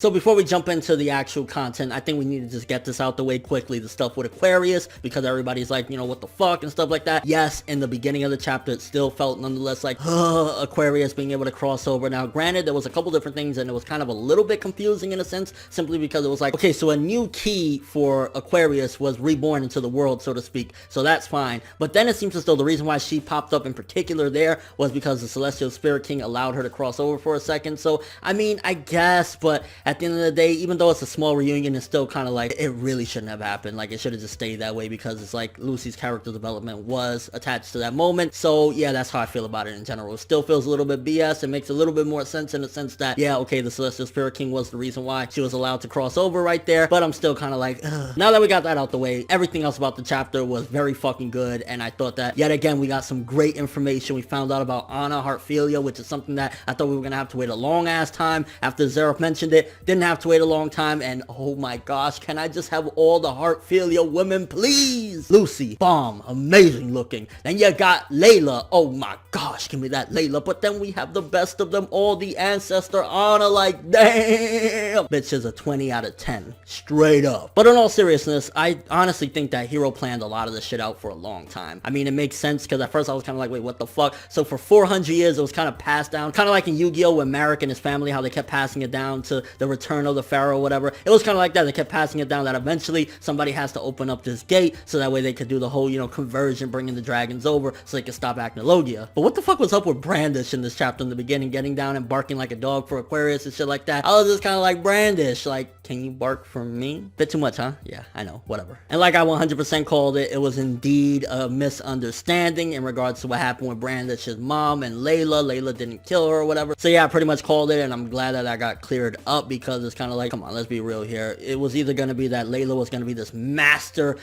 So before we jump into the actual content, I think we need to just get this out the way quickly. The stuff with Aquarius, because everybody's like, what the fuck and stuff like that. Yes, in the beginning of the chapter, it still felt nonetheless like, Aquarius being able to cross over. Now, granted, there was a couple different things and it was kind of a little bit confusing in a sense, simply because it was like, okay, so a new key for Aquarius was reborn into the world, so to speak. So that's fine. But then it seems as though the reason why she popped up in particular there was because the Celestial Spirit King allowed her to cross over for a second. So, I mean, I guess, but at the end of the day, even though it's a small reunion, it's still kind of like, it really shouldn't have happened. Like, it should have just stayed that way because it's like Lucy's character development was attached to that moment. So, yeah, that's how I feel about it in general. It still feels a little bit BS. It makes a little bit more sense in the sense that, yeah, okay, the Celestial Spirit King was the reason why she was allowed to cross over right there, but I'm still kind of like, ugh. Now that we got that out the way, everything else about the chapter was very fucking good, and I thought that, yet again, we got some great information. We found out about Heartfilia, which is something that I thought we were going to have to wait a long-ass time after Zeref mentioned it. Didn't have to wait a long time, and oh my gosh, can I just have all the Heartfilia women, please? Lucy, bomb, amazing looking. Then you got Layla, oh my gosh, give me that Layla. But then we have the best of them all, the Ancestor Honor, like, damn. Bitch is a 20 out of 10, straight up. But in all seriousness, I honestly think that Hero planned a lot of this shit out for a long time. I mean, it makes sense, because at first I was kind of like, wait, what the fuck? So for 400 years, it was kind of passed down, kind of like in Yu-Gi-Oh! With Marek and his family, how they kept passing it down to the return of the Pharaoh, whatever. It was kind of like that. They kept passing it down that eventually somebody has to open up this gate so that way they could do the whole, conversion, bringing the dragons over so they could stop Acnologia. But what the fuck was up with Brandish in this chapter in the beginning, getting down and barking like a dog for Aquarius and shit like that? I was just kind of like, Brandish, like, can you bark for me? Bit too much, huh? Yeah, I know, whatever. And like I 100% called it, it was indeed a misunderstanding in regards to what happened with Brandish's mom and Layla. Layla didn't kill her or whatever. So yeah, I pretty much called it, and I'm glad that I got cleared up, because it's kind of like, come on, let's be real here. It was either going to be that Layla was going to be this master,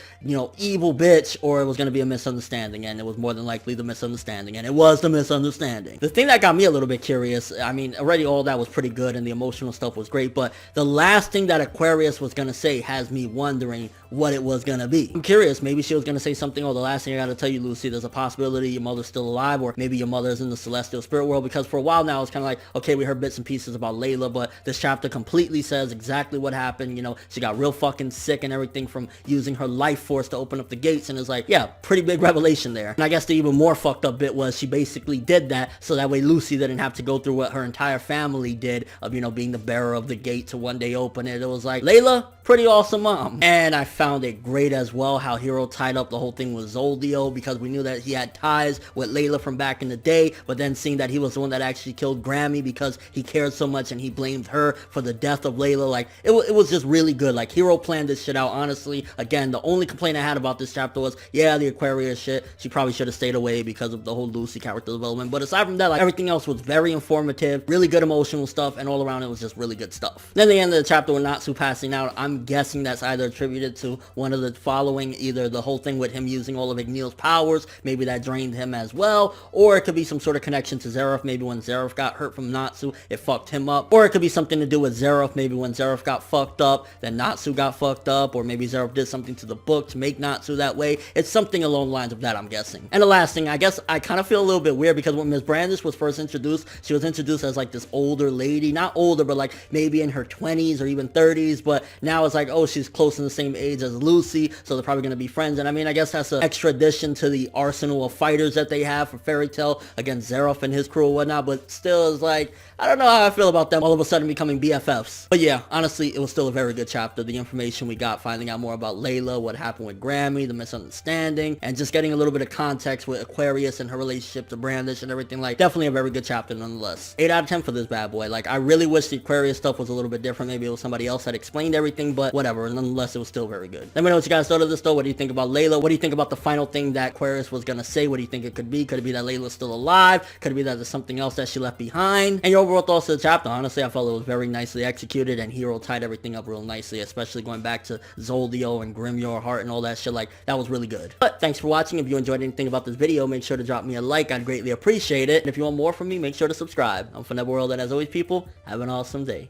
evil bitch, or it was going to be a misunderstanding, and it was more than likely the misunderstanding, and it was the misunderstanding. The thing that got me a little bit curious, I mean, already all that was pretty good, and the emotional stuff was great, but the last thing that Aquarius was going to say has me wondering what it was going to be. I'm curious, maybe she was going to say something, oh, the last thing I got to tell you, Lucy, there's a possibility your mother's still alive, or maybe your mother's in the Celestial Spirit World, because for a while now, it's kind of like, okay, we heard bits and pieces about Layla, but this chapter completely says exactly what happened. She got real fucking sick and everything from using her life force to open up the gates, and it's like, yeah, pretty big revelation there. And I guess the even more fucked up bit was she basically did that so that way Lucy didn't have to go through what her entire family did of, being the bearer of the gate to one day open it. It was like, Layla, pretty awesome mom. And I found it great as well how Hero tied up the whole thing with Zoldio, because we knew that he had ties with Layla from back in the day, but then seeing that he was the one that actually killed Grammy because he cared so much and he blamed her for the death of Layla, like, it was just really good. Like, Hero planned this shit out, honestly. Again, the only complaint I had about this chapter was, yeah, the Aquarius shit, she probably should have stayed away because of the whole Lucy character development, but aside from that, like, everything else was very informative, really good emotional stuff, and all around it was just really good stuff. Then the end of the chapter with Natsu passing out, I'm guessing that's either attributed to one of the following, either the whole thing with him using all of Igneal's powers, maybe that drained him as well, or it could be some sort of connection to Zeref. Maybe when Zeref got hurt from Natsu, it fucked him up, or it could be something to do with Zeref. Maybe when Zeref got fucked up, then Natsu got fucked up, or maybe Zeref did something to the book to make Natsu that way. It's something along the lines of that, I'm guessing. And the last thing, I guess I kind of feel a little bit weird, because when Miss Brandish was first introduced, she was introduced as like this older lady, not older, but like maybe in her 20s or even 30s, but now it's like, oh, she's close in the same age as Lucy, so they're probably going to be friends. And I mean, I guess that's an extra addition to the arsenal of fighters that they have for Fairy Tail against Zeref and his crew or whatnot, but still is like, I don't know how I feel about them all of a sudden becoming BFFs. But yeah, honestly, it was still a very good chapter. The information we got, finding out more about Layla, what happened with Grammy, the misunderstanding, and just getting a little bit of context with Aquarius and her relationship to Brandish and everything, like, definitely a very good chapter nonetheless. 8 out of 10 for this bad boy. Like, I really wish the Aquarius stuff was a little bit different. Maybe it was somebody else that explained everything, but whatever. Nonetheless, it was still very good. Let me know what you guys thought of this though. What do you think about Layla? What do you think about the final thing that Aquarius was gonna say? What do you think it could be? Could it be that Layla's still alive? Could it be that there's something else that she left behind? And your overall thoughts of the chapter? Honestly, I felt it was very nicely executed, and Hero tied everything up real nicely, especially going back to Zoldio and Grim Your Heart and all that shit. Like, that was really good. But thanks for watching. If you enjoyed anything about this video, make sure to drop me a like. I'd greatly appreciate it. And if you want more from me, make sure to subscribe. I'm ForneverWorld, and as always, people, have an awesome day.